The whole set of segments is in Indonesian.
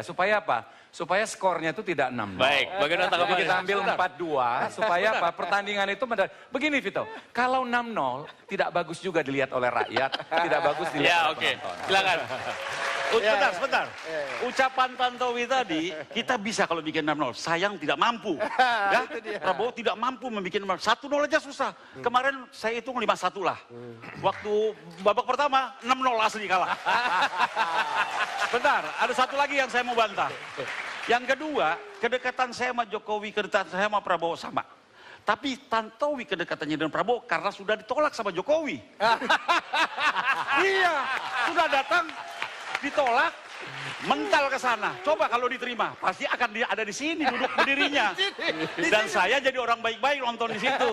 Supaya apa? Supaya skornya itu tidak 6-0. Baik, bagaimana tanggapan Kita ambil 4-2 supaya apa? Pertandingan itu begini Vito, kalau 6-0 tidak bagus juga dilihat oleh rakyat, tidak bagus dilihat oleh penonton. Silakan. Sebentar. Ucapan Tantowi tadi, kita bisa kalau bikin 6-0. Sayang tidak mampu. Ya? Prabowo tidak mampu membuat 6-0. 1-0 aja susah. Kemarin saya hitung 5-1 lah. Waktu babak pertama, 6-0 asli kalah. Bentar, ada satu lagi yang saya mau bantah. Yang kedua, kedekatan saya sama Jokowi, kedekatan saya sama Prabowo sama. Tapi Tantowi kedekatannya dengan Prabowo karena sudah ditolak sama Jokowi. Iya, sudah datang, ditolak, mental ke sana. Coba kalau diterima, pasti akan ada di sini duduk berdirinya. Dan saya jadi orang baik-baik nonton di situ.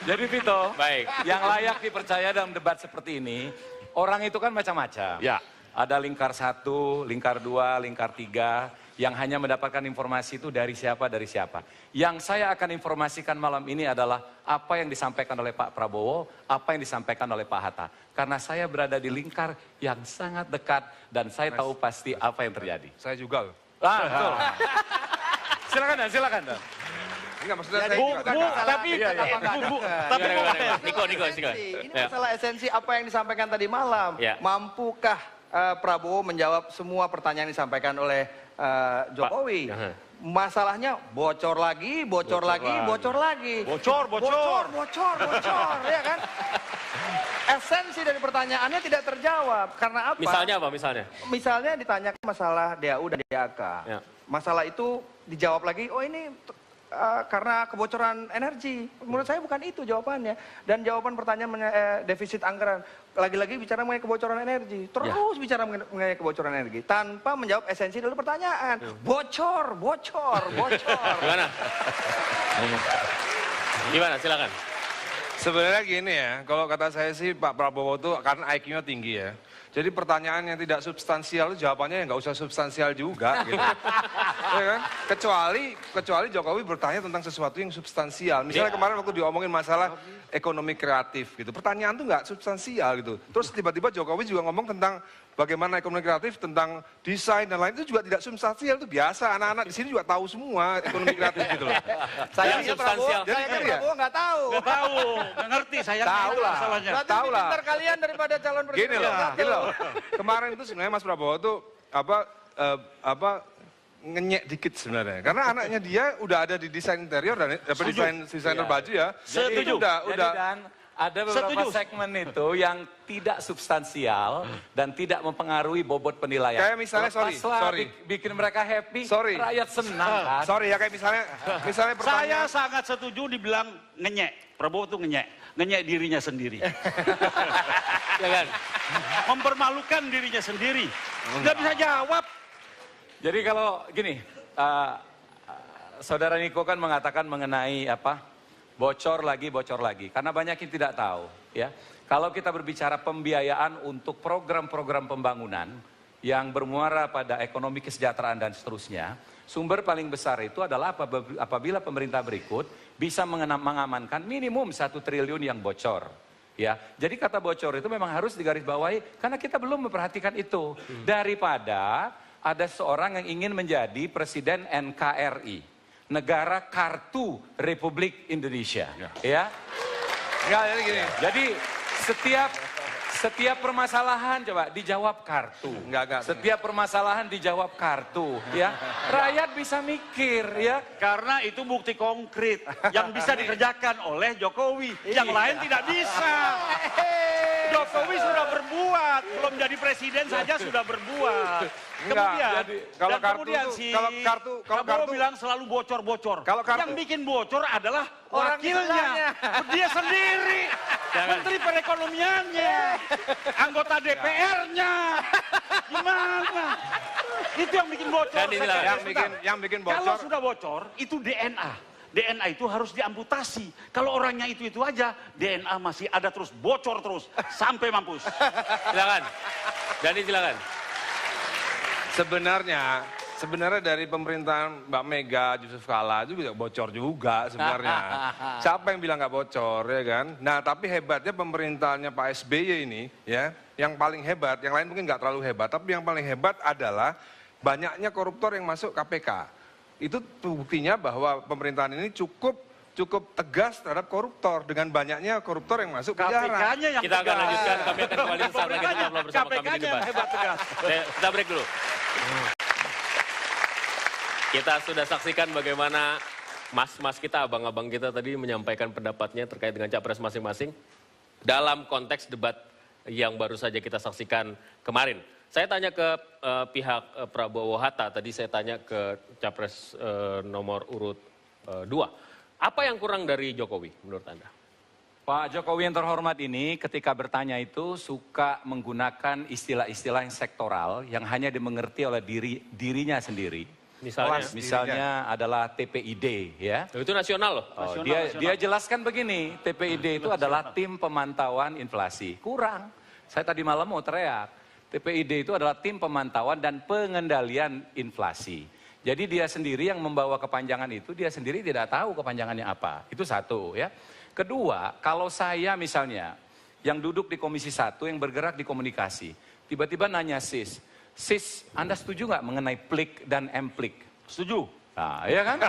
Jadi Vito, Baik. yang layak dipercaya dalam debat seperti ini, orang itu kan macam-macam. Ya. Ada lingkar 1, lingkar 2, lingkar 3, yang hanya mendapatkan informasi itu dari siapa. Yang saya akan informasikan malam ini adalah apa yang disampaikan oleh Pak Prabowo, apa yang disampaikan oleh Pak Hatta. Karena saya berada di lingkar yang sangat dekat dan saya tahu pasti apa yang terjadi. Saya juga loh. Betul. Silakan Dan. Enggak, maksudnya Jadi saya bukan Niko. Ini masalah esensi apa yang disampaikan tadi malam. Ya. Mampukah Prabowo menjawab semua pertanyaan yang disampaikan oleh Jokowi? Masalahnya bocor lagi, bocor lagi. Bocor, ya kan? Esensi dari pertanyaannya tidak terjawab. Karena apa? Misalnya apa? Misalnya ditanyakan masalah DAU dan DAK. Ya. Masalah itu dijawab lagi, oh ini karena kebocoran energi. Menurut saya bukan itu jawabannya. Dan jawaban pertanyaan defisit anggaran. Lagi-lagi bicara mengenai kebocoran energi. Terus bicara mengenai kebocoran energi. Tanpa menjawab esensi dulu pertanyaan. Bocor. Gimana? Silakan. sebenarnya gini ya, kalau kata saya sih Pak Prabowo itu karena IQ-nya tinggi ya. Jadi pertanyaan yang tidak substansial itu jawabannya ya nggak usah substansial juga gitu. Ya kan? Kecuali Jokowi bertanya tentang sesuatu yang substansial. Misalnya kemarin waktu diomongin masalah ekonomi kreatif gitu. Pertanyaan tuh nggak substansial gitu. Terus tiba-tiba Jokowi juga ngomong tentang bagaimana ekonomi kreatif, tentang desain dan lain itu juga tidak substansial, itu biasa. Anak-anak di sini juga tahu semua ekonomi kreatif gitu loh. Saya substansial. Prabowo nggak tahu. Nggak tahu, nggak ngerti saya. Tahu lah. Berarti Tahu lebih lah. pintar kalian daripada calon presiden. Gini loh. Kemarin itu sebenarnya Mas Prabowo tuh ngenyek dikit sebenarnya. Karena anaknya dia udah ada di desain interior dan desainer baju ya. Setuju. Jadi Dan ada beberapa segmen itu yang tidak substansial dan tidak mempengaruhi bobot penilaian. Kayak misalnya, sorry. Bikin mereka happy, Sorry. rakyat senang kan. Sorry ya, kayak misalnya Saya pertanyaan. sangat setuju dibilang ngenyek. Prabowo tuh ngenyek dirinya sendiri. Ya kan? Mempermalukan dirinya sendiri. Nggak bisa jawab. Jadi kalau gini, Saudara Niko kan mengatakan mengenai bocor lagi. Karena banyak yang tidak tahu. Ya, kalau kita berbicara pembiayaan untuk program-program pembangunan yang bermuara pada ekonomi kesejahteraan dan seterusnya, sumber paling besar itu adalah apabila pemerintah berikut bisa mengamankan minimum 1 triliun yang bocor. Ya, jadi kata bocor itu memang harus digarisbawahi karena kita belum memperhatikan itu. Daripada ada seorang yang ingin menjadi presiden NKRI, negara kartu Republik Indonesia. Ya. Enggak, jadi gini. Jadi setiap permasalahan coba dijawab kartu. Enggak. Setiap permasalahan dijawab kartu, ya. Rakyat bisa mikir, ya. Karena itu bukti konkret yang bisa dikerjakan oleh Jokowi. Yang lain tidak bisa. Jokowi sudah berbuat, belum jadi presiden saja sudah berbuat. Kemudian, kalau Prabowo bilang selalu bocor-bocor. Yang bikin bocor adalah wakilnya, dia sendiri, Menteri Perekonomiannya, anggota DPR-nya. Gimana? Itu yang bikin bocor. Yang bikin bocor. Kalau sudah bocor, itu DNA. DNA itu harus diamputasi. Kalau orangnya itu aja, DNA masih ada terus, bocor terus, sampai mampus. Silakan. Jadi silakan. Sebenarnya dari pemerintahan Mbak Mega, Yusuf Kala itu juga bocor juga sebenarnya. Siapa yang bilang nggak bocor ya kan? Nah tapi hebatnya pemerintahnya Pak SBY ini ya, yang paling hebat, yang lain mungkin nggak terlalu hebat, tapi yang paling hebat adalah banyaknya koruptor yang masuk KPK. Itu buktinya bahwa pemerintahan ini cukup tegas terhadap koruptor dengan banyaknya koruptor yang masuk penjara. KPK-nya yang Kita akan tegas. lanjutkan, kami akan kembali sesaat lagi tetaplah bersama kami di KPK-nya yang debat. hebat tegas. Kita break dulu. Kita sudah saksikan bagaimana mas-mas kita, abang-abang kita tadi menyampaikan pendapatnya terkait dengan capres masing-masing dalam konteks debat yang baru saja kita saksikan kemarin. Saya tanya ke pihak Prabowo Hatta, tadi saya tanya ke capres nomor urut 2. Apa yang kurang dari Jokowi menurut Anda? Pak Jokowi yang terhormat ini ketika bertanya itu suka menggunakan istilah-istilah yang sektoral yang hanya dimengerti oleh dirinya sendiri. Misalnya adalah TPID ya. Itu nasional loh. Dia jelaskan begini, TPID itu adalah tim pemantauan inflasi. Kurang. Saya tadi malam mau teriak. TPID itu adalah tim pemantauan dan pengendalian inflasi. Jadi dia sendiri yang membawa kepanjangan itu, dia sendiri tidak tahu kepanjangannya apa. Itu satu ya. Kedua, kalau saya misalnya yang duduk di Komisi 1 yang bergerak di komunikasi, tiba-tiba nanya Sis, Anda setuju nggak mengenai plik dan emplik? Setuju. Nah, iya kan?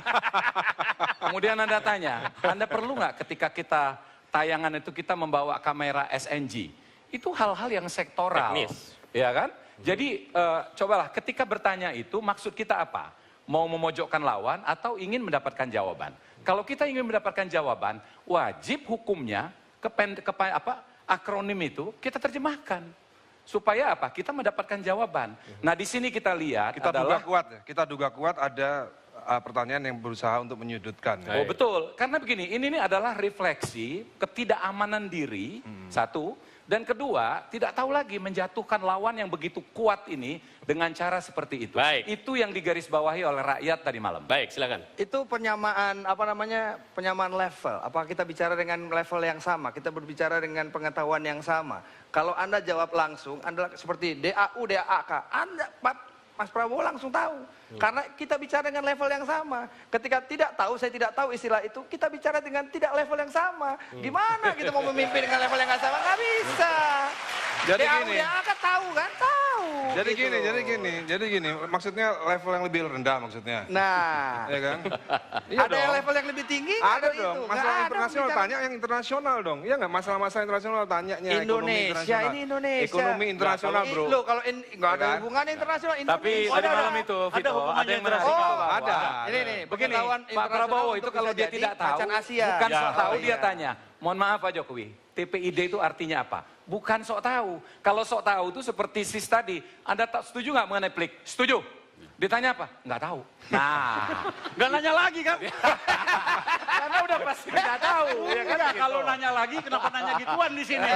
Kemudian Anda tanya, Anda perlu nggak ketika kita tayangan itu kita membawa kamera SNG? Itu hal-hal yang sektoral. Teknis. Ya kan? Jadi cobalah ketika bertanya itu maksud kita apa? Mau memojokkan lawan atau ingin mendapatkan jawaban? Kalau kita ingin mendapatkan jawaban, wajib hukumnya akronim itu kita terjemahkan. Supaya apa? Kita mendapatkan jawaban. Nah di sini kita lihat Kita duga kuat ada pertanyaan yang berusaha untuk menyudutkan. Oh betul, karena begini, ini adalah refleksi ketidakamanan diri, satu. Dan kedua, tidak tahu lagi menjatuhkan lawan yang begitu kuat ini dengan cara seperti itu. Baik. Itu yang digarisbawahi oleh rakyat tadi malam. Baik, silakan. Itu penyamaan penyamaan level. Apakah kita bicara dengan level yang sama? Kita berbicara dengan pengetahuan yang sama. Kalau Anda jawab langsung, Anda seperti DAU, DAK, Anda Mas Prabowo langsung tahu. Karena kita bicara dengan level yang sama. Ketika saya tidak tahu istilah itu, kita bicara dengan tidak level yang sama. Gimana kita mau memimpin dengan level yang nggak sama? Nggak bisa. Jadi DAU, gini. DAK tahu kan? Tahu. Jadi gitu. gini, maksudnya level yang lebih rendah maksudnya. Nah, Ya kan? ada yang level yang lebih tinggi? Ada dari dong, itu. masalah Nggak ada internasional pembicaraan. tanya yang internasional dong. Iya nggak, masalah-masalah internasional tanyanya Indonesia ini Indonesia. Ekonomi internasional, bro. Loh, kalau nggak ada Ya kan? hubungannya internasional. Tapi Indonesia. tadi malam itu, Vito, ada yang merasa ada. Ini begini, pengetahuan Pak internasional Prabowo itu untuk kalau bisa dia jadi tidak tahu, macan Asia. bukan Ya, sok tahu oh, dia iya. tanya. Mohon maaf Pak Jokowi, TPID itu artinya apa? Bukan sok tahu. Kalau sok tahu itu seperti sis tadi, Anda tak setuju nggak mengenai plik? Setuju. Ditanya apa? Nggak tahu. Nah, Nggak nanya lagi kan? karena udah pasti tidak tahu. Ya kan? Udah, Gitu. kalau nanya lagi kenapa nanya gituan di sini?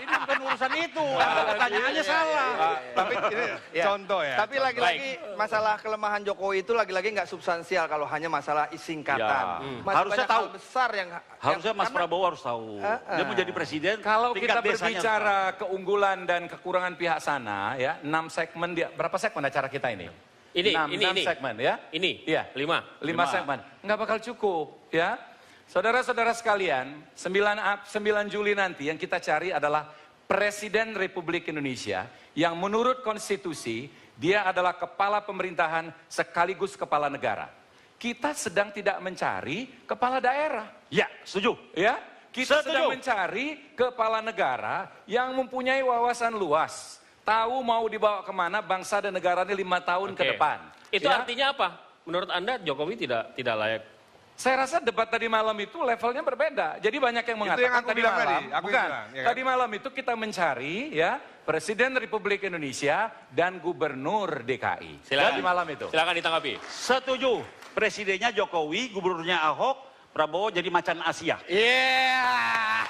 Ini bukan urusan itu. Pertanyaannya salah. Tapi ini Ya. contoh ya. Tapi lagi-lagi masalah kelemahan Jokowi itu lagi-lagi nggak substansial kalau hanya masalah singkatan. Masih Harusnya banyak tahu. hal besar yang Harusnya Mas karena- Prabowo harus tahu. Dia menjadi presiden. Kalau tingkat kita desanya berbicara keunggulan dan kekurangan pihak sana, ya 6 segmen berapa segmen acara kita ini? Ini, 6 segmen ya. Ini, Iya. 5. 5 segmen. Nggak bakal cukup ya. Saudara-saudara sekalian, 9 Juli nanti yang kita cari adalah Presiden Republik Indonesia yang menurut konstitusi dia adalah kepala pemerintahan sekaligus kepala negara. Kita sedang tidak mencari kepala daerah. Ya, setuju. Ya, kita Setuju. sedang mencari kepala negara yang mempunyai wawasan luas. Tahu mau dibawa kemana bangsa dan negara ini 5 tahun ke Oke. depan. Itu Ya. artinya apa? Menurut Anda Jokowi tidak layak. Saya rasa debat tadi malam itu levelnya berbeda. Jadi banyak yang mengatakan yang aku tadi bilang malam, tadi, aku bukan. bilang, ya kan? Tadi malam itu kita mencari ya Presiden Republik Indonesia dan Gubernur DKI. Silakan. Tadi malam itu. Silakan ditanggapi. Setuju. Presidennya Jokowi, gubernurnya Ahok, Prabowo jadi macan Asia. Iya.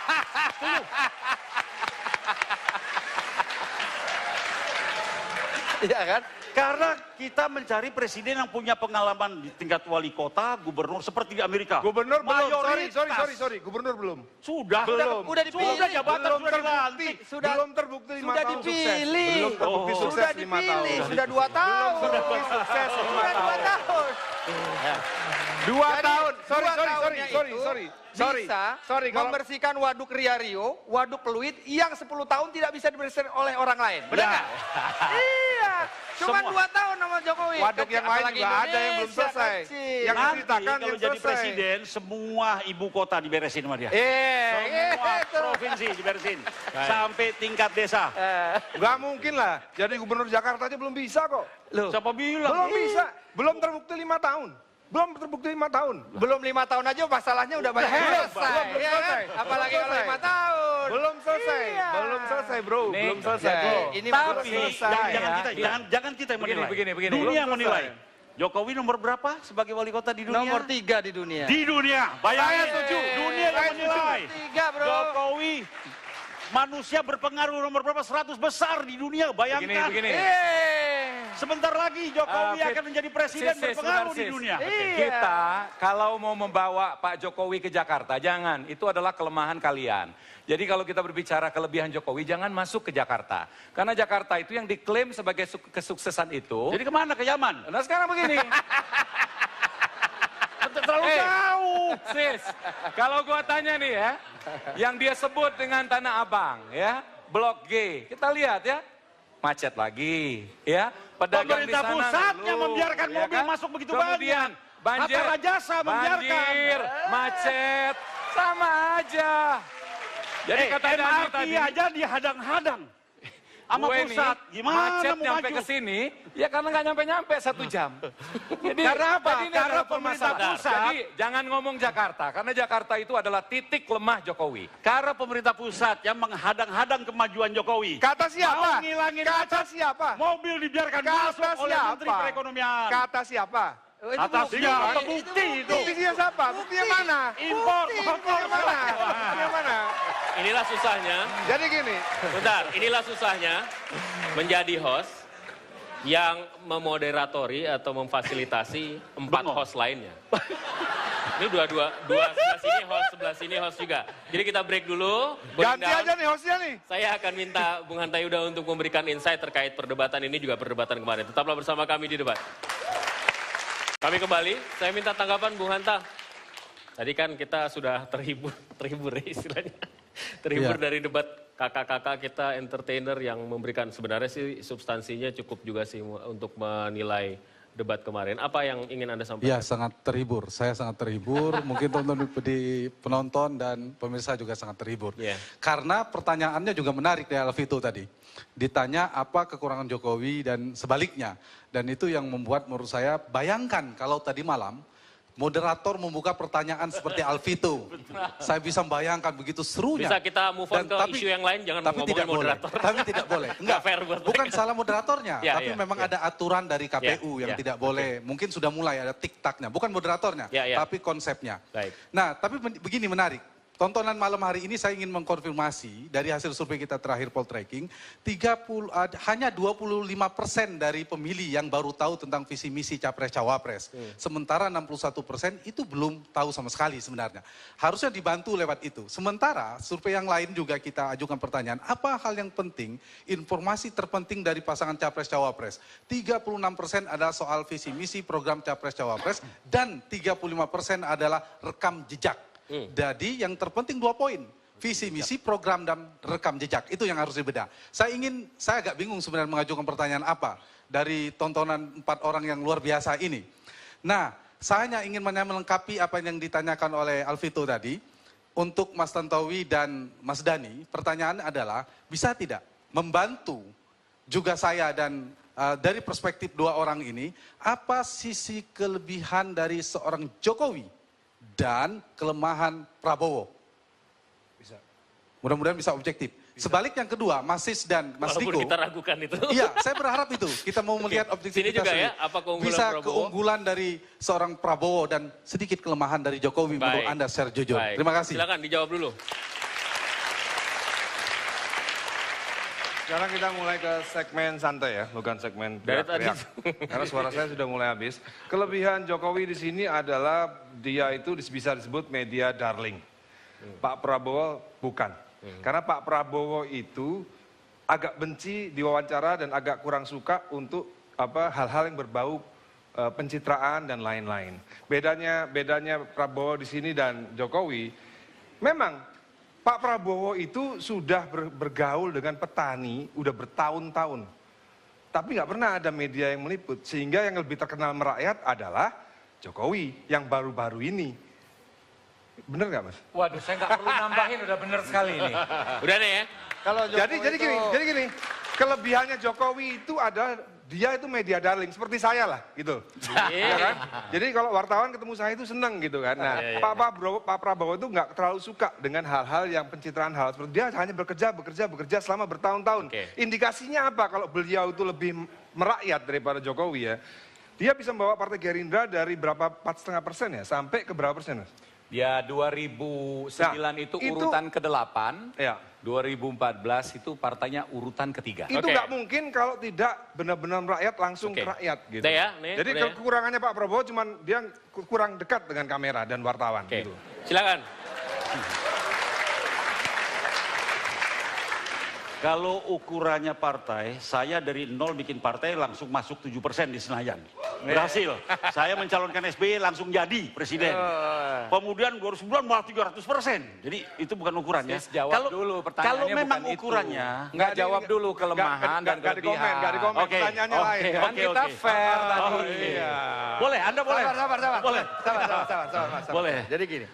Iya kan? Karena kita mencari presiden yang punya pengalaman di tingkat wali kota, gubernur seperti di Amerika. Gubernur belum, Mayoritas. sorry, gubernur belum. Sudah. Belum. Udah dipilih. Sudah jabatan Belum sudah dilantik. belum terbukti 5 Sudah tahun sukses. dipilih. Belum terbukti sukses Sudah 5 tahun. dipilih. Sudah 2 tahun. Terbukti sukses 5 Sudah 2 tahun. tahun. 2 Jadi, tahun. Sorry, 2 tahunnya itu bisa kalau membersihkan waduk Ria Rio, waduk Pluit yang 10 tahun tidak bisa dibersihkan oleh orang lain. Benar nggak? Iya, cuma Semua. 2 tahun sama Jokowi. Waduk yang lain Apalagi juga ada yang belum Indonesia selesai. kecil. Yang Nanti diceritakan kalau yang jadi selesai. presiden, semua ibu kota diberesin sama dia. Iya, Semua itu. provinsi diberesin. Sampai tingkat desa. Nggak mungkin lah. Jadi gubernur Jakarta aja belum bisa kok. Loh, Siapa bilang? Belum bisa. Belum terbukti 5 tahun. Belum terbukti 5 tahun. belum 5 tahun aja masalahnya udah banyak Belum, selesai. belum ya selesai. kan? Apalagi Belum kalau selesai. 5 tahun. Belum selesai. Iya. Belum selesai, bro. Nih, Belum selesai, jadi bro. Ini Tapi belum selesai. jangan ya. kita, jangan kita yang menilai. Begini. Dunia Belum yang menilai. selesai. Jokowi nomor berapa sebagai wali kota di dunia? Nomor 3 di dunia. Di dunia. Bayangin. Saya setuju. Dunia yang Saya menilai. 3, bro. Jokowi manusia berpengaruh nomor berapa? 100 besar di dunia. Bayangkan. Begini. Sebentar lagi Jokowi Fit, akan menjadi presiden sis, berpengaruh sebentar, di sis. dunia. Iya. Kita kalau mau membawa Pak Jokowi ke Jakarta, jangan. Itu adalah kelemahan kalian. Jadi kalau kita berbicara kelebihan Jokowi, jangan masuk ke Jakarta. Karena Jakarta itu yang diklaim sebagai kesuksesan itu. Jadi kemana? Ke Yaman? Nah sekarang begini. Terlalu jauh. Sis, kalau gua tanya nih ya, yang dia sebut dengan Tanah Abang ya, Blok G, kita lihat ya, macet lagi ya, pedagang di Pemerintah sana pusat yang ngeluh, membiarkan ya mobil kan? masuk begitu Kemudian, banyak. banjir, Hatta Rajasa membiarkan. banjir, macet, sama aja. Jadi kata Dandi MRT tadi, aja dihadang-hadang sama gue pusat. nih, Gimana macet mau nyampe maju? ke sini, ya karena nggak nyampe-nyampe 1 jam. Jadi, Karena apa? jadi ini Karena adalah pemerintah permasalahan. pusat- Jadi jangan ngomong Jakarta, karena Jakarta itu adalah titik lemah Jokowi. Karena pemerintah pusat yang menghadang-hadang kemajuan Jokowi. Kata siapa? Mau ngilangin Kata macet, siapa? Mobil dibiarkan Kata masuk oleh siapa? Menteri Perekonomian. Kata siapa? Atas siapa? Bukti itu. Buktinya siapa? Buktinya mana? Impor, Buktinya mana? Buktinya mana? Inilah susahnya. Jadi gini, Bentar, inilah susahnya menjadi host yang memoderatori atau memfasilitasi 4 Bengong. host lainnya. Ini dua sebelah sini host, sebelah sini host juga. Jadi kita break dulu. break ganti down. aja nih hostnya nih. Saya akan minta Bung Hanta Yuda untuk memberikan insight terkait perdebatan ini juga perdebatan kemarin. Tetaplah bersama kami di debat. Kami kembali, saya minta tanggapan Bung Hanta. Tadi kan kita sudah terhibur ya istilahnya. Terhibur dari debat kakak-kakak kita entertainer yang memberikan sebenarnya sih substansinya cukup juga sih untuk menilai debat kemarin. Apa yang ingin Anda sampaikan? Ya, sangat terhibur. Saya sangat terhibur. Mungkin teman-teman di penonton dan pemirsa juga sangat terhibur. Iya. Karena pertanyaannya juga menarik dari Alvito tadi. Ditanya apa kekurangan Jokowi dan sebaliknya. Dan itu yang membuat menurut saya, bayangkan kalau tadi malam moderator membuka pertanyaan seperti Alvito. Saya bisa membayangkan begitu serunya. Bisa kita move on Dan ke isu yang lain, jangan tapi ngomongin tidak moderator. Boleh. Tapi tidak boleh. Enggak, fair buat bukan mereka. salah moderatornya, Ya, tapi ya, memang ya. ada aturan dari KPU yang Ya, tidak boleh. Mungkin sudah mulai ada tiktaknya, bukan moderatornya, Ya, ya. tapi konsepnya. Baik. Nah, tapi begini menarik. Tontonan malam hari ini saya ingin mengkonfirmasi dari hasil survei kita terakhir poll tracking, hanya 25% dari pemilih yang baru tahu tentang visi misi capres-cawapres. Sementara 61% itu belum tahu sama sekali sebenarnya. Harusnya dibantu lewat itu. Sementara survei yang lain juga kita ajukan pertanyaan, apa hal yang penting, informasi terpenting dari pasangan capres-cawapres? 36% adalah soal visi misi program capres-cawapres dan 35% adalah rekam jejak. Jadi yang terpenting 2 poin. Visi misi, program, dan rekam jejak. Itu yang harus dibedah. Saya agak bingung sebenarnya mengajukan pertanyaan apa dari tontonan 4 orang yang luar biasa ini. Nah, saya hanya ingin melengkapi apa yang ditanyakan oleh Alvito tadi. Untuk Mas Tantowi dan Mas Dhani, pertanyaan adalah, bisa tidak membantu juga saya dan dari perspektif 2 orang ini, apa sisi kelebihan dari seorang Jokowi dan kelemahan Prabowo? Bisa. Mudah-mudahan bisa objektif. Sebalik yang kedua, Mas Sis dan Mas Walaupun Riko. kita ragukan itu. Iya, saya berharap itu. Kita mau melihat objektivitas. Sini juga ini. ya, apa keunggulan bisa Prabowo? keunggulan dari seorang Prabowo dan sedikit kelemahan dari Jokowi menurut Anda secara jujur. Baik. Terima kasih. Silakan dijawab dulu. Sekarang kita mulai ke segmen santai ya, bukan segmen Dari teriak-teriak. Karena suara saya sudah mulai habis. Kelebihan Jokowi di sini adalah dia itu bisa disebut media darling. Pak Prabowo bukan. Karena Pak Prabowo itu agak benci diwawancara dan agak kurang suka untuk hal-hal yang berbau pencitraan dan lain-lain. Bedanya Prabowo di sini dan Jokowi, memang Pak Prabowo itu sudah bergaul dengan petani udah bertahun-tahun. tapi nggak pernah ada media yang meliput. Sehingga yang lebih terkenal merakyat adalah Jokowi yang baru-baru ini. Bener nggak, Mas? Waduh, saya nggak perlu nambahin, udah bener sekali ini. Udah nih ya. Kalau Jadi gini, kelebihannya Jokowi itu ada dia itu media darling seperti saya lah gitu. Ya kan? Jadi kalau wartawan ketemu saya itu seneng gitu kan. Nah, Pak Prabowo itu nggak terlalu suka dengan hal-hal yang pencitraan hal seperti dia hanya bekerja selama bertahun-tahun. Indikasinya apa kalau beliau itu lebih merakyat daripada Jokowi ya? Dia bisa membawa Partai Gerindra dari berapa 4,5% ya sampai ke berapa persen, Mas? Ya 2009 itu urutan ke-8, Ya. 2014 itu partainya urutan ketiga. Itu nggak mungkin kalau tidak benar-benar rakyat langsung ke rakyat gitu. Udah ya, nih, Jadi udah ya. kekurangannya Pak Prabowo cuman dia kurang dekat dengan kamera dan wartawan Oke, gitu. silakan. Kalau ukurannya partai, saya dari nol bikin partai langsung masuk 7% di Senayan. Berhasil. Saya mencalonkan SBY langsung jadi presiden. Kemudian 2009 malah 300%. Jadi itu bukan ukurannya. Sis, jawab dulu pertanyaannya, kalau memang bukan itu. ukurannya, Nggak jawab dulu kelemahan dan Nggak kelebihan. nggak dikomen. Oke. Pertanyaannya lain. Kan kita fair tadi. Iya. boleh, Anda boleh. Sabar. Boleh. Sabar. Boleh. Jadi gini.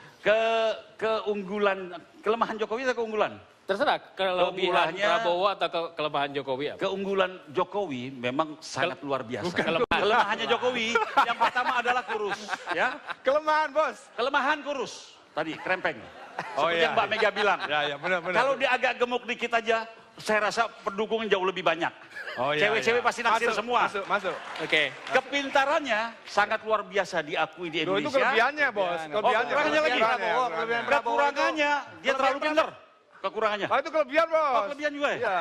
Keunggulan, kelemahan Jokowi atau keunggulan? Terserah, kelebihan Keunggulannya- Prabowo atau kelemahan Jokowi apa? Keunggulan Jokowi memang sangat luar biasa. kelemahan. Kelemahannya Jokowi yang pertama adalah kurus, ya. Kelemahan, Bos. Kelemahan kurus. Tadi krempeng. Oh, Seperti iya, yang Mbak Mega bilang. Ya, benar. Kalau dia agak gemuk dikit aja, saya rasa pendukungnya jauh lebih banyak. Oh, iya, Cewek-cewek iya. pasti naksir semua. Masuk. Oke. Kepintarannya sangat luar biasa diakui di Loh, itu Indonesia. kelebihannya, Bos. kekurangannya lagi. Kekurangannya, dia terlalu pinter. Kekurangannya. Oh, itu kelebihan, Bos. Oh, kelebihan juga ya? Iya.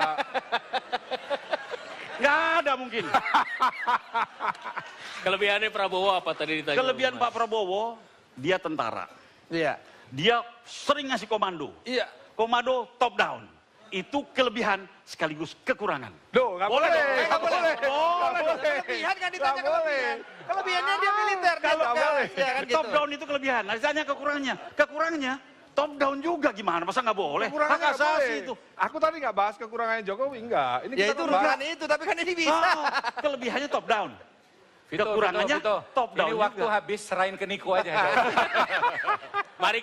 Nggak ada mungkin. Kelebihannya Prabowo apa tadi ditanya? Kelebihan Mas? Pak Prabowo, dia tentara. Iya. Dia sering ngasih komando. Iya. Komando top down. Itu kelebihan sekaligus kekurangan. Duh, nggak Boleh boleh. dong. Nggak boleh. Kelebihan kan ditanya Nggak boleh. kelebihan. Kelebihannya dia militer. Kalau dia boleh. ya kan Top gitu. down itu kelebihan. Nah, ditanya kekurangannya. Kekurangannya top down juga gimana? Masa nggak boleh? Kekurangannya Hak nggak boleh. asasi itu. Aku tadi nggak bahas kekurangannya Jokowi, enggak. Ini Ya kita itu membahas- urusan itu, tapi kan ini bisa. Kelebihannya top down. Vito, Kekurangannya Vito. top down Ini juga. waktu habis, serahin ke Niko aja. Mari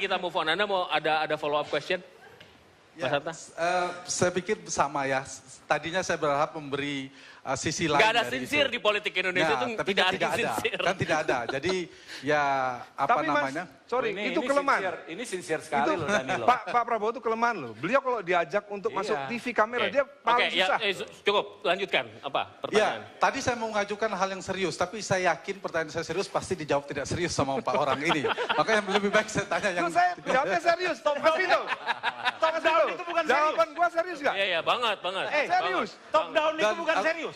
kita move on. Anda mau ada follow up question? Mas Ya, Hatta? saya pikir sama ya. Tadinya saya berharap memberi sisi lain. Gak ada dari sincere itu. di politik Indonesia itu tapi tidak kan ada sincere. Kan tidak ada. Jadi ya apa Tapi namanya? Mas, sorry, itu kelemahan. Ini sincere sekali loh Danilo. Pak Prabowo itu kelemahan loh. Beliau kalau diajak untuk masuk TV kamera, dia paling susah. Cukup, lanjutkan. Apa Ya, pertanyaan? tadi saya mau mengajukan hal yang serius, tapi saya yakin pertanyaan saya serius pasti dijawab tidak serius sama Pak orang ini. Makanya lebih baik saya tanya yang... Itu saya jawabnya serius. Mas Vito. Top down itu bukan serius. Jawaban gua serius nggak? Iya, banget. Serius. Top down itu Dan- bukan serius.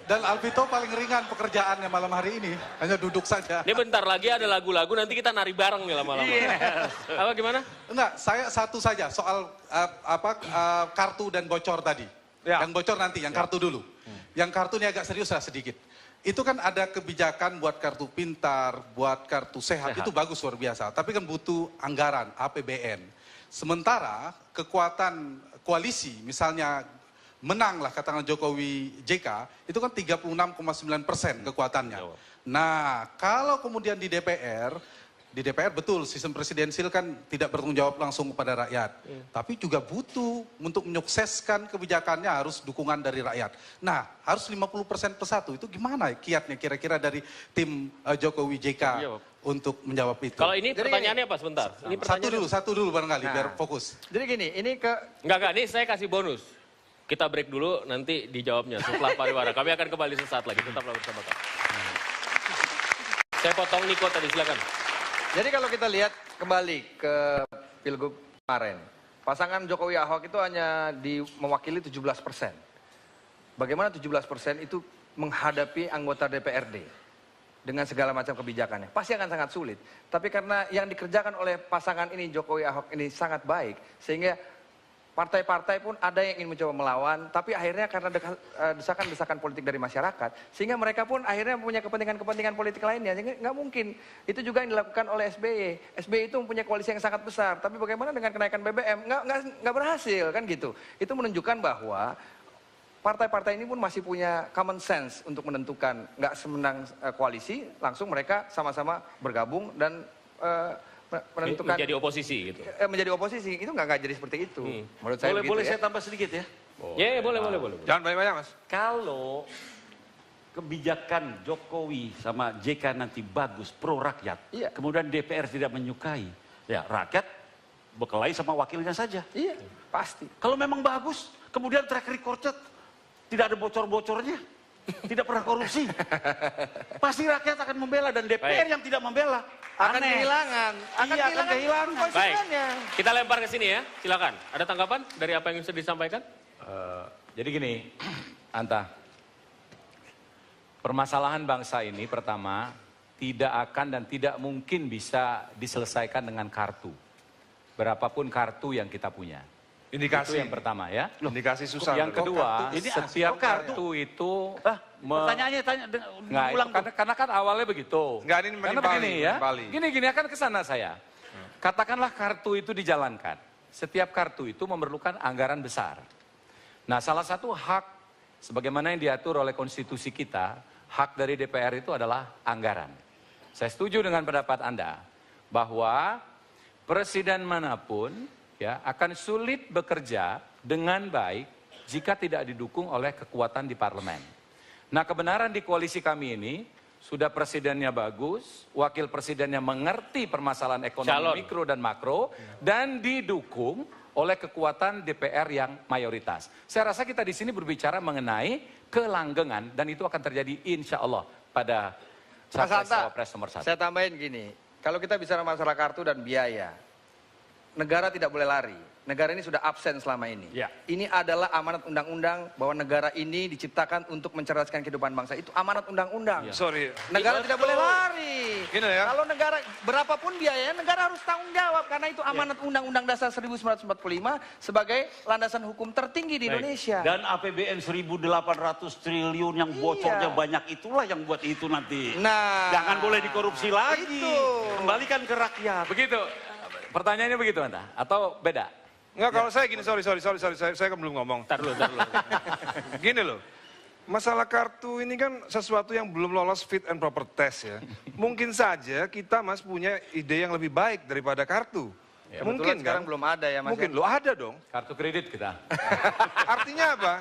Dan Alvito paling ringan pekerjaannya malam hari ini, hanya duduk saja. Ini bentar lagi ada lagu-lagu, nanti kita nari bareng nih lama-lama. Apa gimana? Enggak, saya satu saja soal kartu dan bocor tadi. Ya. Yang bocor nanti, yang kartu dulu. Yang kartu ini agak serius lah sedikit. Itu kan ada kebijakan buat kartu pintar, buat kartu sehat, itu bagus luar biasa. Tapi kan butuh anggaran, APBN. Sementara kekuatan koalisi, misalnya menanglah katakan Jokowi JK, itu kan 36,9% kekuatannya. Nah, kalau kemudian di DPR betul sistem presidensil kan tidak bertanggung jawab langsung kepada rakyat. Tapi juga butuh untuk menyukseskan kebijakannya harus dukungan dari rakyat. Nah, harus 50% plus 1. Itu gimana kiatnya kira-kira dari tim Jokowi JK untuk menjawab itu? Kalau ini pertanyaannya apa sebentar? Ini pertanyaannya Satu dulu barangkali biar fokus. Jadi gini, ini Enggak, ini saya kasih bonus. Kita break dulu, nanti dijawabnya setelah pariwara. Kami akan kembali sesaat lagi, tetaplah bersama kami. Saya potong Niko tadi, silakan. Jadi kalau kita lihat kembali ke Pilgub kemarin, pasangan Jokowi Ahok itu hanya mewakili 17%. Bagaimana 17% itu menghadapi anggota DPRD dengan segala macam kebijakannya? Pasti akan sangat sulit. Tapi karena yang dikerjakan oleh pasangan ini, Jokowi Ahok ini sangat baik, sehingga partai-partai pun ada yang ingin mencoba melawan, tapi akhirnya karena desakan-desakan politik dari masyarakat, sehingga mereka pun akhirnya punya kepentingan-kepentingan politik lainnya. Jadi nggak mungkin. Itu juga yang dilakukan oleh SBY. SBY itu mempunyai koalisi yang sangat besar, tapi bagaimana dengan kenaikan BBM? Nggak berhasil, kan gitu. Itu menunjukkan bahwa partai-partai ini pun masih punya common sense untuk menentukan, nggak semenang koalisi, langsung mereka sama-sama bergabung dan menentukan menjadi oposisi gitu. menjadi oposisi. Itu nggak jadi seperti itu. Menurut saya begitu Boleh ya. saya tambah sedikit ya? Ya, boleh. Jangan banyak-banyak, Mas. Kalau kebijakan Jokowi sama JK nanti bagus, pro rakyat, Iya. kemudian DPR tidak menyukai, ya rakyat berkelahi sama wakilnya saja. Iya, pasti. Kalau memang bagus, kemudian track recordnya tidak ada bocor-bocornya, tidak pernah korupsi, pasti rakyat akan membela dan DPR yang tidak membela Akan aneh. kehilangan. Akan kehilangan. Baik, konstituennya. kita lempar ke sini ya. Silakan. Ada tanggapan dari apa yang sudah disampaikan? Jadi gini, Anta, permasalahan bangsa ini pertama tidak akan dan tidak mungkin bisa diselesaikan dengan kartu. Berapapun kartu yang kita punya. Indikasi. Itu yang pertama ya. Indikasi susah. Yang kedua, Ini setiap kartu. kartu itu Pertanyaannya Nggak, ulang tuh. karena kan awalnya begitu. Nggak, ini Karena menimpali, begini ya, menimpali. gini akan kesana saya. Katakanlah kartu itu dijalankan. Setiap kartu itu memerlukan anggaran besar. Nah, salah satu hak sebagaimana yang diatur oleh konstitusi kita, hak dari DPR itu adalah anggaran. Saya setuju dengan pendapat Anda bahwa presiden manapun ya akan sulit bekerja dengan baik jika tidak didukung oleh kekuatan di parlemen. Nah, kebenaran di koalisi kami ini sudah presidennya bagus, wakil presidennya mengerti permasalahan ekonomi Calon. mikro dan makro, dan didukung oleh kekuatan DPR yang mayoritas. Saya rasa kita di sini berbicara mengenai kelanggengan dan itu akan terjadi insya Allah pada Mas Hanta, Cawapres nomor 1. saya tambahin gini, kalau kita bicara masalah kartu dan biaya, negara tidak boleh lari. Negara ini sudah absen selama ini. Ya. Ini adalah amanat undang-undang bahwa negara ini diciptakan untuk mencerdaskan kehidupan bangsa. Itu amanat undang-undang. Sorry. Negara tidak boleh lari. Gini ya. Kalau negara berapapun biayanya, negara harus tanggung jawab karena itu amanat Undang-Undang Dasar 1945 sebagai landasan hukum tertinggi di Indonesia. Dan APBN 1.800 triliun yang bocornya Iya. banyak itulah yang buat itu nanti. Nah, Jangan boleh dikorupsi lagi. itu. Kembalikan ke rakyat. Begitu, pertanyaannya begitu Anda? Atau beda? Enggak, kalau saya gini, sorry, saya kan belum ngomong. Ntar dulu. Gini loh, masalah kartu ini kan sesuatu yang belum lolos fit and proper test ya. Mungkin saja kita Mas punya ide yang lebih baik daripada kartu. Ya, mungkin betulan sekarang kan? belum ada ya Mas. Mungkin, lo ada dong. Kartu kredit kita. Artinya apa?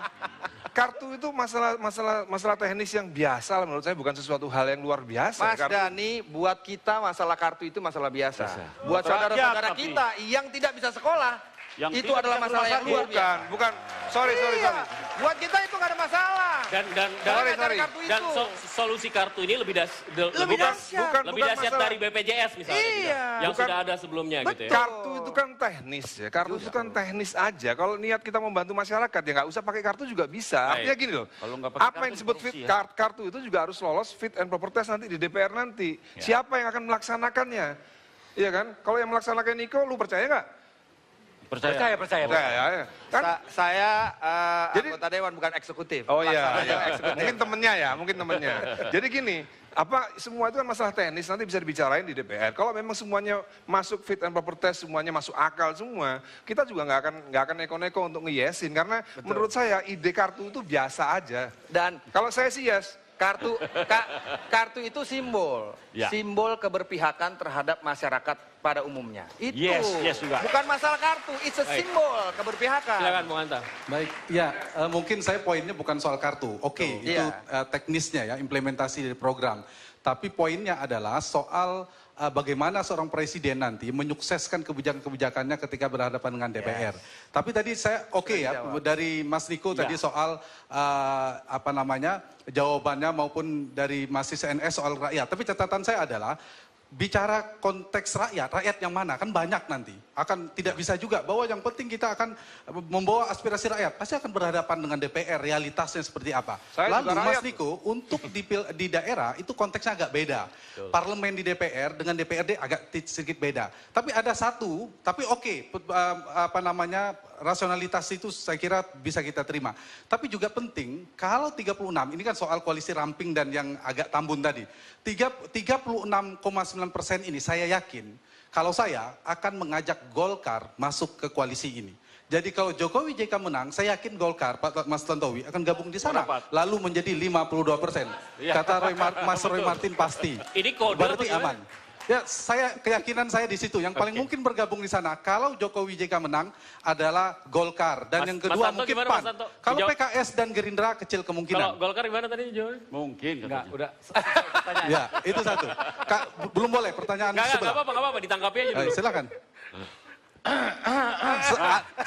Kartu itu masalah teknis yang biasa lah menurut saya, bukan sesuatu hal yang luar biasa. Mas Kartu- Dani, buat kita masalah kartu itu masalah biasa. Buat Buat saudara-saudara rakyat, tapi. kita yang tidak bisa sekolah, Yang itu tidak adalah bisa masalah yang rumah luar sakit. biasa. bukan. Sorry. Iya, buat kita itu nggak ada masalah. Dan Sorry. Kartu dan itu. solusi kartu ini lebih Lebih dahsyat. lebih dahsyat masalah- dari BPJS misalnya gitu. Iya. Yang Bukan- sudah ada sebelumnya gitu ya. Kartu itu kan teknis ya, kartu itu kan teknis aja. Kalau niat kita membantu masyarakat ya nggak usah pakai kartu juga bisa. Baik. Artinya gini loh, Kalau nggak pakai apa kartu yang disebut korupsi fit ya. kartu itu juga harus lolos fit and proper test nanti di DPR nanti. Siapa yang akan melaksanakannya? Iya kan? Kalau yang melaksanakan Niko, lu percaya nggak? Percaya. Percaya. Percaya. Kan? Saya Jadi- anggota dewan bukan eksekutif. Oh iya, Pelaksana yang eksekutif. mungkin temennya. Jadi gini, apa semua itu kan masalah teknis nanti bisa dibicarain di DPR. Kalau memang semuanya masuk fit and proper test, semuanya masuk akal semua, kita juga nggak akan neko-neko untuk ngeyesin karena menurut saya ide kartu itu biasa aja. Dan Kalau saya sih yes. kartu itu simbol, Ya. simbol keberpihakan terhadap masyarakat pada umumnya. Itu Yes juga. bukan masalah kartu, it's a simbol keberpihakan. Silakan Bung Hanta. Baik, ya mungkin saya poinnya bukan soal kartu. Oke, itu Iya. teknisnya ya, implementasi dari program. Tapi poinnya adalah soal bagaimana seorang presiden nanti menyukseskan kebijakan-kebijakannya ketika berhadapan dengan DPR. Tapi tadi saya dari Mas Niko tadi soal jawabannya maupun dari Mas CNS soal rakyat. Tapi catatan saya adalah bicara konteks rakyat yang mana kan banyak nanti. Akan tidak bisa juga bahwa yang penting kita akan membawa aspirasi rakyat. Pasti akan berhadapan dengan DPR, realitasnya seperti apa. Saya Lalu juga Mas rakyat. Niko, untuk di daerah itu konteksnya agak beda. Parlemen di DPR dengan DPRD agak sedikit beda. Tapi ada satu, tapi rasionalitas itu saya kira bisa kita terima. Tapi juga penting, kalau 36, ini kan soal koalisi ramping dan yang agak tambun tadi. 36,9% ini saya yakin, kalau saya akan mengajak Golkar masuk ke koalisi ini. Jadi kalau Jokowi JK menang, saya yakin Golkar, Mas Tantowi akan gabung di sana. Pendapat. Lalu menjadi 52%. Kata Mas Roy Martin pasti. Ini kode Berarti apa gimana? aman. Ya, keyakinan saya di situ. Yang paling mungkin bergabung di sana, kalau Jokowi JK menang adalah Golkar. Dan yang kedua Mas Santo mungkin gimana, PAN. Mas Santo? Kalau Dijawab. PKS dan Gerindra kecil Kalau kemungkinan. Golkar gimana tadi jawabnya? Mungkin Enggak, katanya. udah. Ya, itu satu. Belum boleh pertanyaan Enggak sebelah. apa-apa, ditangkapi aja dulu. Silakan.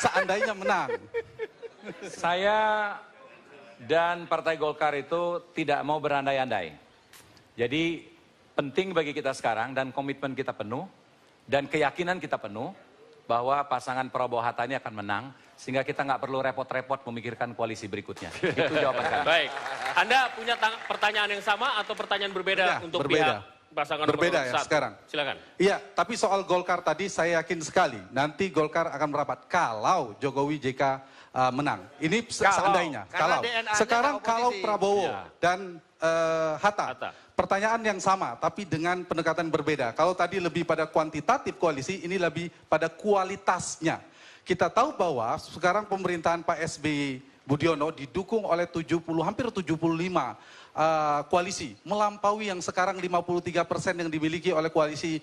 Seandainya menang. Saya dan Partai Golkar itu tidak mau berandai-andai. Jadi penting bagi kita sekarang dan komitmen kita penuh dan keyakinan kita penuh bahwa pasangan Prabowo Hatta ini akan menang sehingga kita nggak perlu repot-repot memikirkan koalisi berikutnya. Itu jawaban kami. Baik. Anda punya pertanyaan yang sama atau pertanyaan berbeda Ya, untuk berbeda. pihak pasangan Berbeda nomor ya 1? sekarang. Silakan. Iya, tapi soal Golkar tadi saya yakin sekali nanti Golkar akan merapat kalau Jokowi JK menang. Ini seandainya. Karena Kalau DNA-nya sekarang nggak kalau oposisi. Prabowo Ya. dan Hatta, pertanyaan yang sama tapi dengan pendekatan berbeda. Kalau tadi lebih pada kuantitatif koalisi, ini lebih pada kualitasnya. Kita tahu bahwa sekarang pemerintahan Pak SBY Budiono didukung oleh hampir 75 koalisi, melampaui yang sekarang 53% yang dimiliki oleh koalisi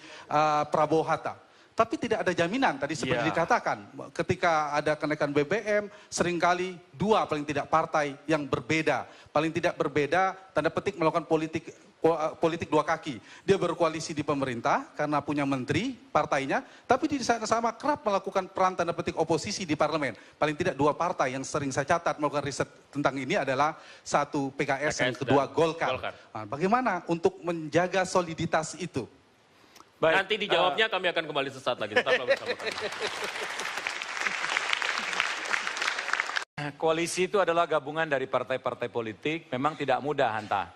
Prabowo Hatta. Tapi tidak ada jaminan tadi seperti dikatakan, ketika ada kenaikan BBM, seringkali dua paling tidak partai yang berbeda. Paling tidak berbeda, tanda petik melakukan politik dua kaki. Dia berkoalisi di pemerintah karena punya menteri partainya, tapi di saat yang sama kerap melakukan peran tanda petik oposisi di parlemen. Paling tidak dua partai yang sering saya catat melakukan riset tentang ini adalah satu PKS yang kedua Golkar. Nah, bagaimana untuk menjaga soliditas itu? Baik, Nanti dijawabnya kami akan kembali sesaat lagi. Tetaplah bersama kami. koalisi itu adalah gabungan dari partai-partai politik. Memang tidak mudah, Hanta.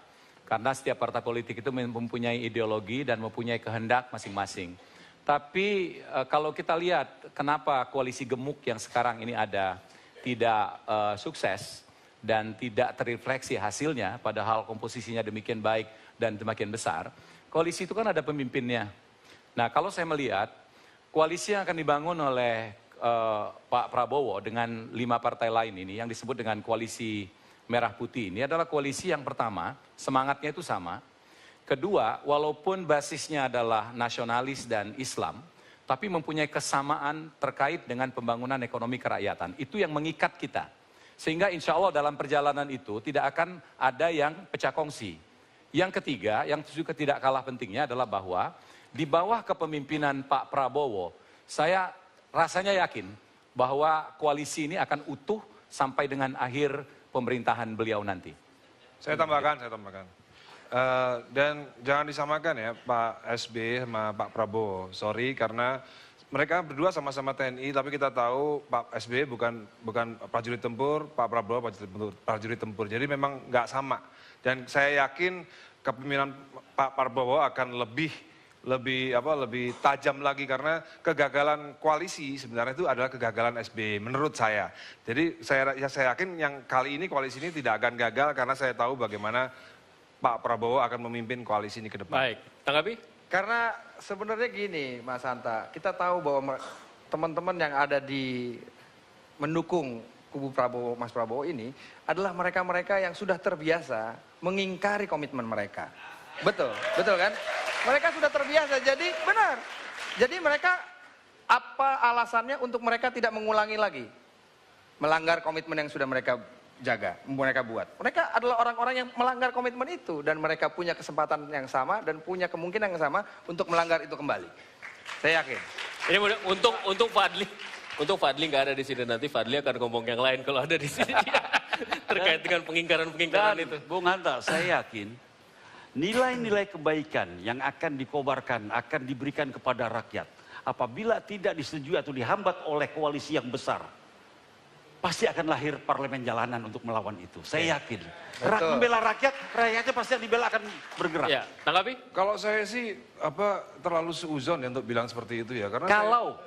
Karena setiap partai politik itu mempunyai ideologi dan mempunyai kehendak masing-masing. Tapi kalau kita lihat kenapa koalisi gemuk yang sekarang ini ada tidak sukses dan tidak terrefleksi hasilnya, padahal komposisinya demikian baik dan demikian besar. Koalisi itu kan ada pemimpinnya. Nah, kalau saya melihat koalisi yang akan dibangun oleh Pak Prabowo dengan 5 partai lain ini yang disebut dengan koalisi merah putih ini adalah koalisi yang pertama, semangatnya itu sama. Kedua, walaupun basisnya adalah nasionalis dan Islam, tapi mempunyai kesamaan terkait dengan pembangunan ekonomi kerakyatan. Itu yang mengikat kita. Sehingga insya Allah dalam perjalanan itu tidak akan ada yang pecah kongsi. Yang ketiga, yang juga tidak kalah pentingnya adalah bahwa di bawah kepemimpinan Pak Prabowo, saya rasanya yakin bahwa koalisi ini akan utuh sampai dengan akhir pemerintahan beliau nanti. Saya tambahkan. Dan jangan disamakan ya Pak SBY sama Pak Prabowo. Sorry karena mereka berdua sama-sama TNI, tapi kita tahu Pak SBY bukan prajurit tempur, Pak Prabowo prajurit tempur. Jadi memang nggak sama. Dan saya yakin kepemimpinan Pak Prabowo akan lebih tajam lagi karena kegagalan koalisi sebenarnya itu adalah kegagalan SBY menurut saya. Jadi saya yakin yang kali ini koalisi ini tidak akan gagal karena saya tahu bagaimana Pak Prabowo akan memimpin koalisi ini ke depan. Baik, tanggapi? Karena sebenarnya gini Mas Hanta, kita tahu bahwa teman-teman yang ada di mendukung kubu Prabowo, Mas Prabowo ini adalah mereka-mereka yang sudah terbiasa mengingkari komitmen mereka. Betul kan? Mereka sudah terbiasa, jadi benar. Jadi mereka, apa alasannya untuk mereka tidak mengulangi lagi? Melanggar komitmen yang sudah mereka jaga, mereka buat. Mereka adalah orang-orang yang melanggar komitmen itu. Dan mereka punya kesempatan yang sama dan punya kemungkinan yang sama untuk melanggar itu kembali. Saya yakin. Ini untuk Fadli nggak ada di sini, nanti Fadli akan ngomong yang lain kalau ada di sini. Terkait dengan pengingkaran itu. Bung Hanta, saya yakin nilai-nilai kebaikan yang akan dikobarkan, akan diberikan kepada rakyat. Apabila tidak disetujui atau dihambat oleh koalisi yang besar, pasti akan lahir parlemen jalanan untuk melawan itu. Saya yakin. Membela rakyat, rakyatnya pasti yang dibela akan bergerak. Ya, tanggapi? Kalau saya sih terlalu suuzon ya untuk bilang seperti itu ya karena Kalau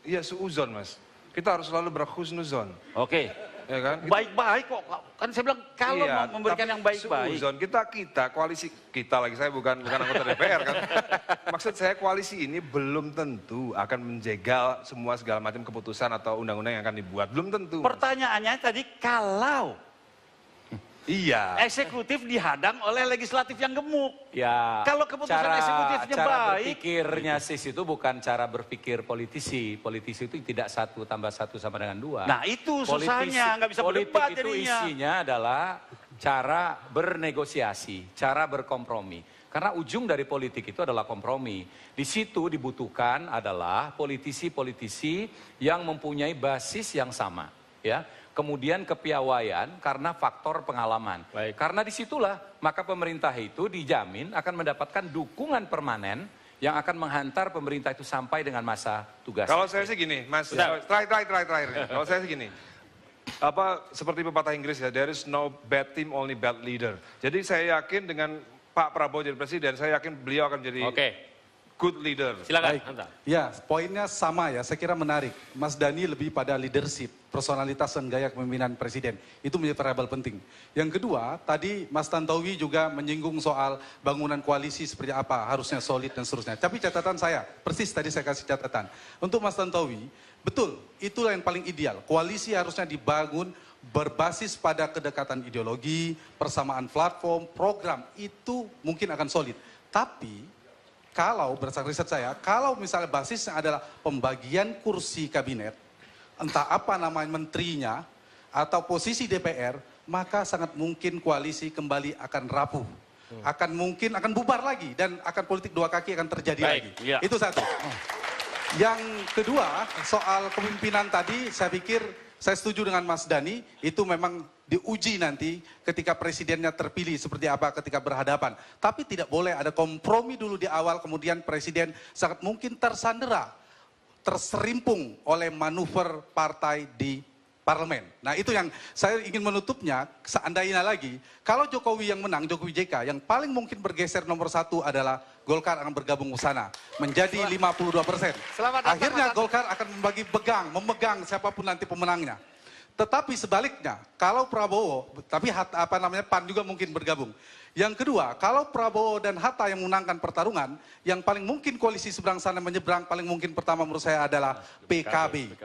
iya suuzon Mas. Kita harus selalu berhusnuzon. Oke. Ya kan? Baik-baik kok. Kan saya bilang kalau Iya, mau memberikan tapi yang baik-baik. Suzon, kita koalisi kita lagi, saya bukan anggota DPR kan. Maksud saya koalisi ini belum tentu akan menjegal semua segala macam keputusan atau undang-undang yang akan dibuat. Belum tentu. Pertanyaannya tadi kalau Iya. eksekutif dihadang oleh legislatif yang gemuk. Ya, Kalau keputusan eksekutifnya cara baik. berpikirnya SIS itu bukan cara berpikir politisi. Politisi itu tidak 1 tambah 1 sama dengan 2. Nah itu susahnya, nggak bisa politik berdebat itu jadinya. isinya adalah cara bernegosiasi, cara berkompromi. Karena ujung dari politik itu adalah kompromi. Di situ dibutuhkan adalah politisi-politisi yang mempunyai basis yang sama, ya. Kemudian kepiawaian karena faktor pengalaman. Baik. Karena disitulah maka pemerintah itu dijamin akan mendapatkan dukungan permanen yang akan menghantar pemerintah itu sampai dengan masa tugas. Kalau saya sih gini, Mas, terakhir. Kalau saya sih gini, seperti pepatah Inggris ya, there is no bad team, only bad leader. Jadi saya yakin dengan Pak Prabowo jadi presiden, saya yakin beliau akan jadi Oke, good leader. silakan. Baik. Hanta. Ya, poinnya sama ya, saya kira menarik. Mas Dhani lebih pada leadership, personalitas dan gaya kepemimpinan presiden. Itu menjadi variabel penting. Yang kedua, tadi Mas Tantowi juga menyinggung soal bangunan koalisi seperti apa, harusnya solid dan seterusnya. Tapi catatan saya, persis tadi saya kasih catatan. Untuk Mas Tantowi, betul, itulah yang paling ideal. Koalisi harusnya dibangun berbasis pada kedekatan ideologi, persamaan platform, program, itu mungkin akan solid. Tapi kalau berdasarkan riset saya, kalau misalnya basisnya adalah pembagian kursi kabinet, entah apa namanya menterinya, atau posisi DPR, maka sangat mungkin koalisi kembali akan rapuh. Akan bubar lagi, dan akan politik 2 kaki akan terjadi Baik, lagi. iya. Itu satu. Yang kedua, soal kepemimpinan tadi, saya pikir saya setuju dengan Mas Dhani, itu memang diuji nanti ketika presidennya terpilih seperti apa ketika berhadapan. Tapi tidak boleh ada kompromi dulu di awal, kemudian presiden sangat mungkin tersandera, terserimpung oleh manuver partai di parlemen. Nah itu yang saya ingin menutupnya, seandainya lagi, kalau Jokowi yang menang, Jokowi JK, yang paling mungkin bergeser nomor 1 adalah Golkar akan bergabung ke sana, menjadi 52%. Selamat datang, Akhirnya Mas Golkar akan memegang siapapun nanti pemenangnya. Tetapi sebaliknya, kalau Prabowo, tapi PAN juga mungkin bergabung. Yang kedua, kalau Prabowo dan Hatta yang menangkan pertarungan, yang paling mungkin koalisi seberang sana menyeberang, paling mungkin pertama menurut saya adalah PKB.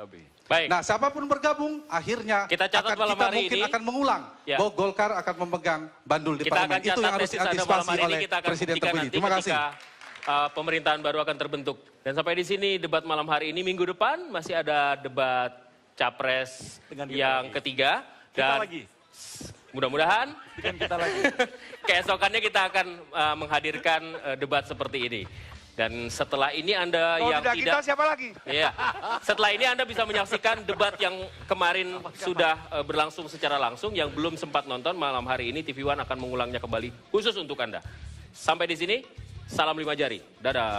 Baik. Nah, siapapun bergabung, akhirnya Kita catat malam hari mungkin ini. akan mengulang Ya. bahwa Golkar akan memegang bandul di Kita akan parlemen. Itu catat yang harus tesis Anda malam diantisipasi hari oleh ini, kita akan Presiden buktikan terpilih. nanti Terima kasih. ketika pemerintahan baru akan terbentuk. Dan sampai di sini debat malam hari ini. Minggu depan masih ada debat Capres yang ketiga. Dan lagi. mudah-mudahan Dengan kita lagi. keesokannya kita akan menghadirkan debat seperti ini. Dan setelah ini Anda Kalau yang tidak kita, siapa lagi? Iya. Setelah ini Anda bisa menyaksikan debat yang kemarin sudah berlangsung secara langsung. Yang belum sempat nonton malam hari ini, TV One akan mengulangnya kembali khusus untuk Anda. Sampai di sini, salam 5 jari. Dadah.